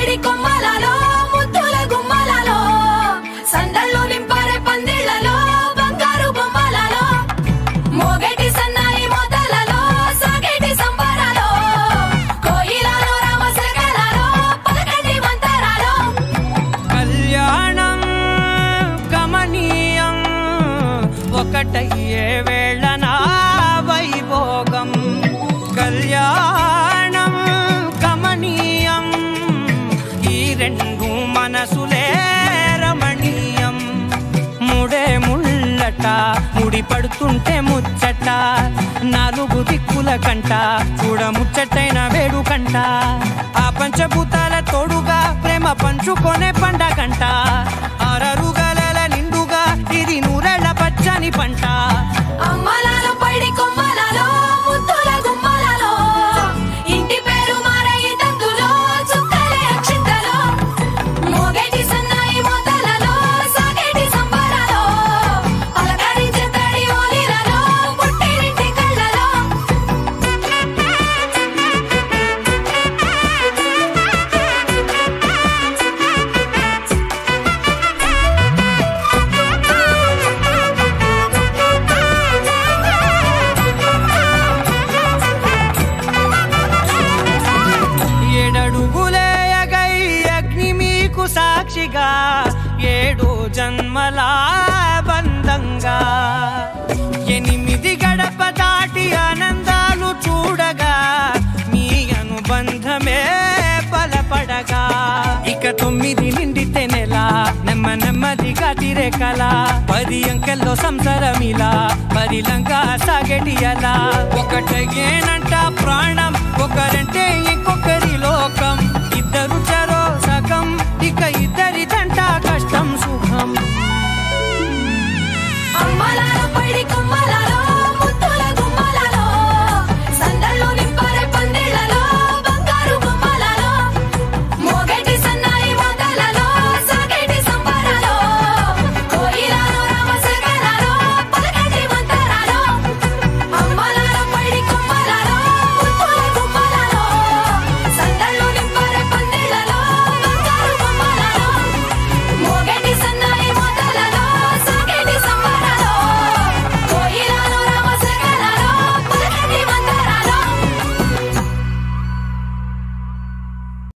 పైడి కొమ్మలలో ముద్దుల గుమ్మలలో సందళ్ళు నింపరే పందిళ్లలో బంగారు బొమ్మలలో మోగేటి సన్నాయి మోతలలో సాగేటి సంబరాలో కోయిలలో రామశకలలో పలకండి మంతరాలో కళ్యాణం గమనీయం ఒకటయ్యే వేళ నా వైభోగం కళ్యాణం గమనీయం ఈ రెండు మనసులే రమణీయం ముడే ముళ్ళట ముడి పడుతుంటే ముచ్చట నాలుగు దిక్కుల కంట చూడ ముచ్చటైన వేడుకంట ఆ పంచభూతాల తోడుగా ప్రేమ పంచుకొనే పండగంట ఆరరుగల నిండుగా ఇది నూరెళ్ళ పచ్చని పంట అమ్మలలో పైడి కొమ్మలలో ముద్దుల గుమ్మలలో ఇంటి పేరు మారయి తందులో చుక్కలే అక్షింతలో మోగేటి సన్నాయి మోతలలో సాగేటి సంబరాలో పలకరించే తడి ఓలిలలో పుట్టినింటి కళ్ళలో ఏడడుగులే ఎగై అగ్ని మీకు సాక్షిగా ఏడు జన్మల బంధంగా ఎనిమిది గడప దాటి ఆనందాలు చూడగా మీ అనుబంధమే బలపడగా ఇక 9 నిండితే నెల నెమ్మదిగా తిరే కల 10 అంకెల్లో సంసారమిలా పరిలంగా సాగేటి అలా ఒకటేనంట